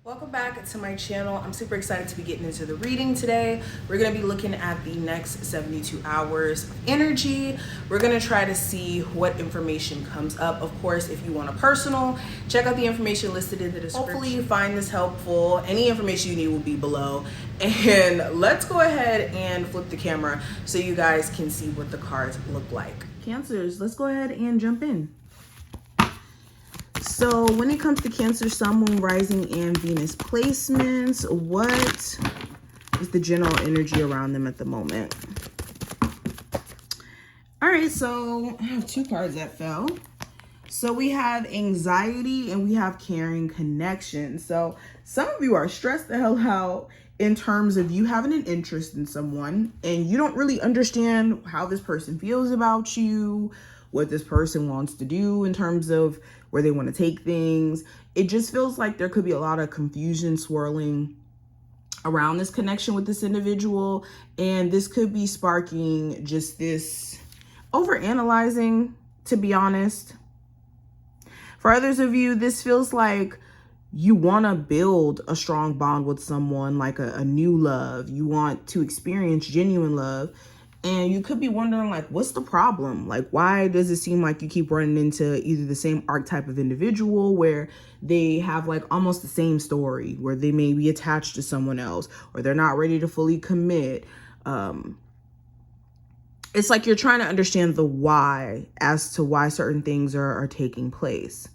Welcome back to my channel. I'm super excited to be getting into the reading today. We're going to be looking at the next 72 hours of energy. We're going to try to see what information comes up. Of course, if you want a personal, check out the information listed in the description. Hopefully you find this helpful. Any information you need will be below. And let's go ahead and flip the camera so you guys can see what the cards look like. Cancers, let's go ahead and jump in. So when it comes to Cancer, Sun, Moon, Rising, and Venus placements, what is the general energy around them at the moment? All right, so I have two cards that fell. So we have anxiety and we have caring connection. So some of you are stressed the hell out in terms of you having an interest in someone and you don't really understand how this person feels about you, what this person wants to do in terms of where they want to take things. It just feels like there could be a lot of confusion swirling around this connection with this individual. And this could be sparking just this overanalyzing, to be honest. For others of you, this feels like you want to build a strong bond with someone, like a new love. You want to experience genuine love. And you could be wondering, like, what's the problem? Like, why does it seem like you keep running into either the same archetype of individual where they have like almost the same story, where they may be attached to someone else, or they're not ready to fully commit? It's like you're trying to understand the why as to why certain things are taking place.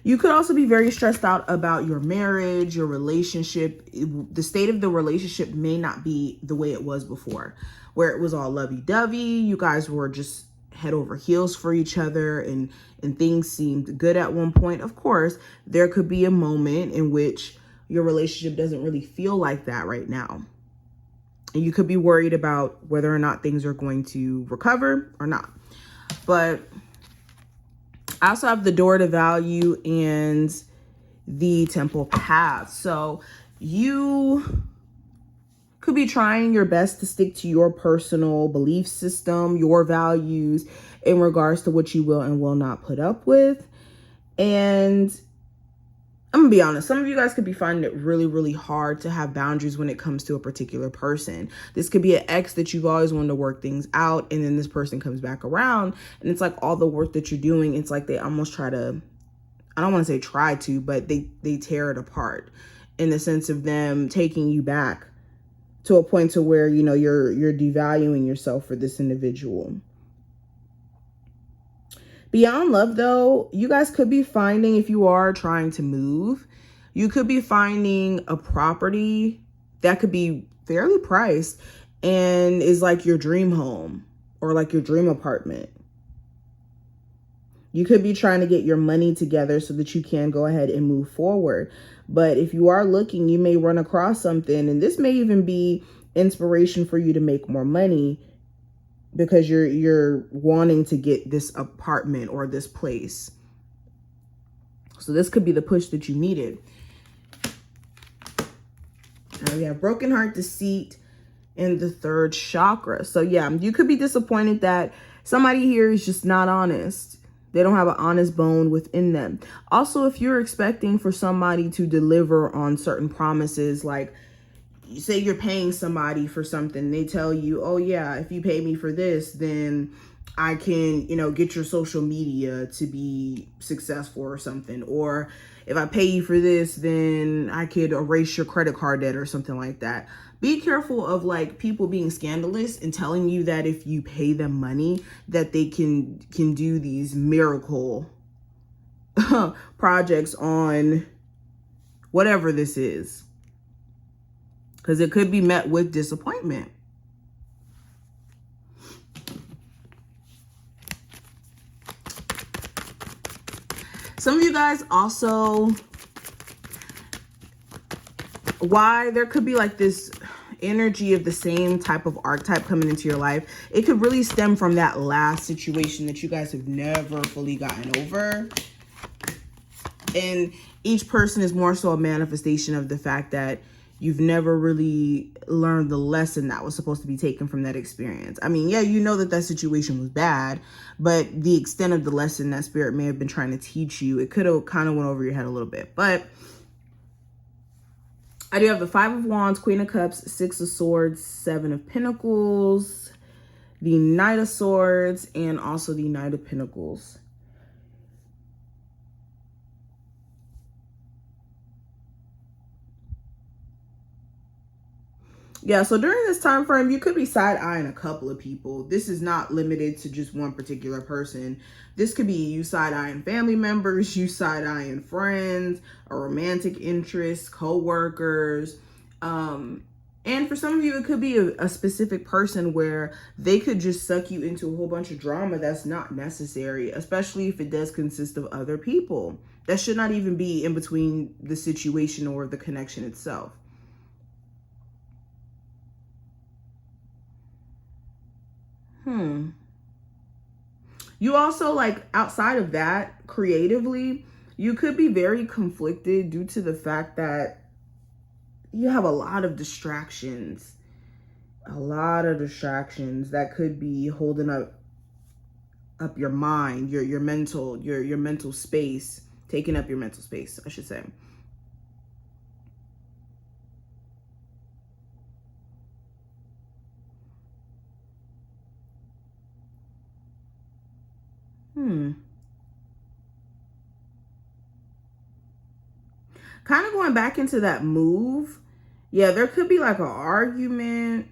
You could also be very stressed out about your marriage, your relationship. The state of the relationship may not be the way it was before, where it was all lovey-dovey. You guys were just head over heels for each other and things seemed good at one point. Of course, there could be a moment in which your relationship doesn't really feel like that right now. And you could be worried about whether or not things are going to recover or not. But I also have the Door to Value and the Temple Path. So you could be trying your best to stick to your personal belief system, your values in regards to what you will and will not put up with. And I'm gonna be honest, some of you guys could be finding it really, really hard to have boundaries when it comes to a particular person. This could be an ex that you've always wanted to work things out, and then this person comes back around, and it's like all the work that you're doing, it's like they almost try to, I don't want to say try to, but they tear it apart in the sense of them taking you back to a point to where, you know, you're devaluing yourself for this individual. Beyond love, though, you guys could be finding, if you are trying to move, you could be finding a property that could be fairly priced and is like your dream home or like your dream apartment. You could be trying to get your money together so that you can go ahead and move forward. But if you are looking, you may run across something, and this may even be inspiration for you to make more money because you're wanting to get this apartment or this place. So this could be the push that you needed. Now we have broken heart, deceit, and the third chakra. So yeah, you could be disappointed that somebody here is just not honest. They don't have an honest bone within them. Also, if you're expecting for somebody to deliver on certain promises, like say you're paying somebody for something, they tell you, oh yeah, if you pay me for this, then I can, you know, get your social media to be successful or something. Or if I pay you for this, then I could erase your credit card debt or something like that. Be careful of like people being scandalous and telling you that if you pay them money that they can do these miracle projects on whatever this is. Because it could be met with disappointment. Some of you guys also, why there could be like this energy of the same type of archetype coming into your life. It could really stem from that last situation that you guys have never fully gotten over. And each person is more so a manifestation of the fact that you've never really learned the lesson that was supposed to be taken from that experience. I mean, yeah, you know that situation was bad, but the extent of the lesson that spirit may have been trying to teach you, it could have kind of went over your head a little bit. But I do have the Five of Wands, Queen of Cups, Six of Swords, Seven of Pentacles, the Knight of Swords, and also the Knight of Pentacles. Yeah, so during this time frame, you could be side-eyeing a couple of people. This is not limited to just one particular person. This could be you side-eyeing family members, you side-eyeing friends, a romantic interest, co-workers. And for some of you, it could be a specific person where they could just suck you into a whole bunch of drama that's not necessary, especially if it does consist of other people. That should not even be in between the situation or the connection itself. You also, like, outside of that, creatively, you could be very conflicted due to the fact that you have a lot of distractions. A lot of distractions that could be holding up your mind, your mental space, taking up your mental space, I should say. Kind of going back into that move. Yeah, there could be like an argument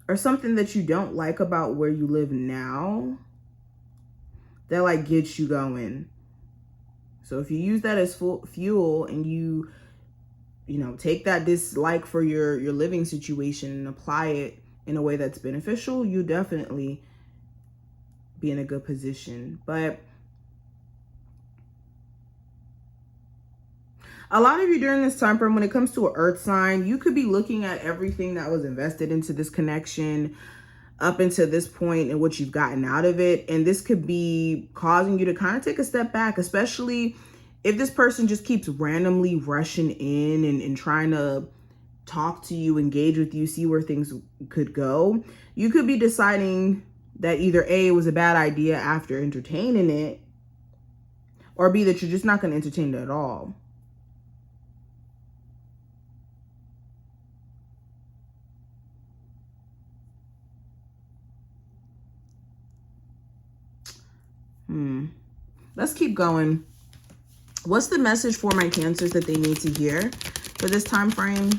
or something that you don't like about where you live now that like gets you going. So if you use that as fuel and you know, take that dislike for your living situation and apply it in a way that's beneficial, you definitely be in a good position. But a lot of you during this time frame, when it comes to an earth sign, you could be looking at everything that was invested into this connection up until this point and what you've gotten out of it. And this could be causing you to kind of take a step back, especially if this person just keeps randomly rushing in and trying to talk to you, engage with you, see where things could go. You could be deciding that either A, it was a bad idea after entertaining it, or B, that you're just not going to entertain it at all. Let's keep going. What's the message for my Cancers that they need to hear for this time frame?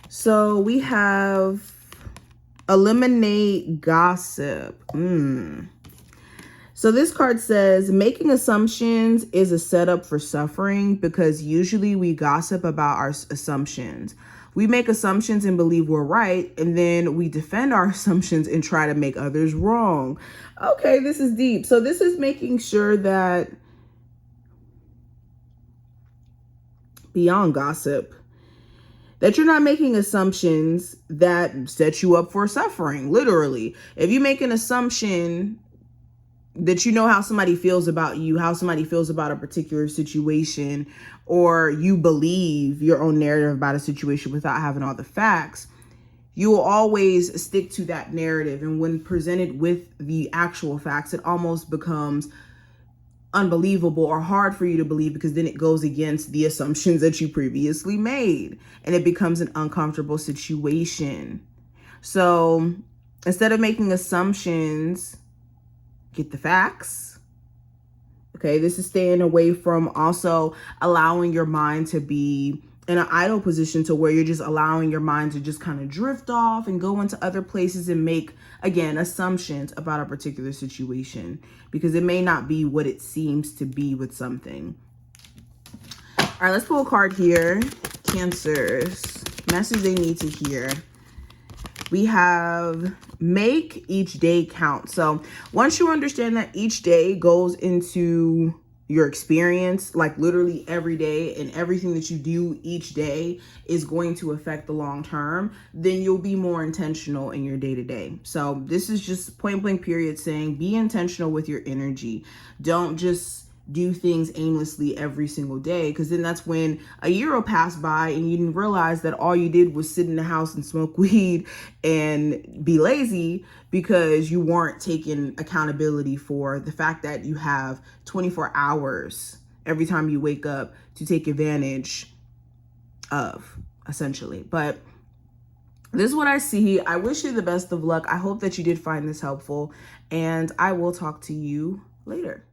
So we have eliminate gossip. So this card says making assumptions is a setup for suffering, because usually we gossip about our assumptions. We make assumptions and believe we're right, and then we defend our assumptions and try to make others wrong. Okay, this is deep. So this is making sure that beyond gossip, that you're not making assumptions that set you up for suffering, literally. If you make an assumption that you know how somebody feels about you, how somebody feels about a particular situation, or you believe your own narrative about a situation without having all the facts, you will always stick to that narrative. And when presented with the actual facts, it almost becomes unbelievable or hard for you to believe, because then it goes against the assumptions that you previously made and it becomes an uncomfortable situation. So instead of making assumptions, get the facts. Okay, this is staying away from also allowing your mind to be in an idle position to where you're just allowing your mind to just kind of drift off and go into other places and make, again, assumptions about a particular situation, because it may not be what it seems to be with something. All right, let's pull a card here. Cancers, message they need to hear. We have make each day count. So once you understand that each day goes into your experience, like literally every day, and everything that you do each day is going to affect the long term, then you'll be more intentional in your day-to-day. So this is just point blank period saying be intentional with your energy. Don't just do things aimlessly every single day, because then that's when a year will pass by and you didn't realize that all you did was sit in the house and smoke weed and be lazy, because you weren't taking accountability for the fact that you have 24 hours every time you wake up to take advantage of, essentially. But this is what I see. I wish you the best of luck. I hope that you did find this helpful, and I will talk to you later.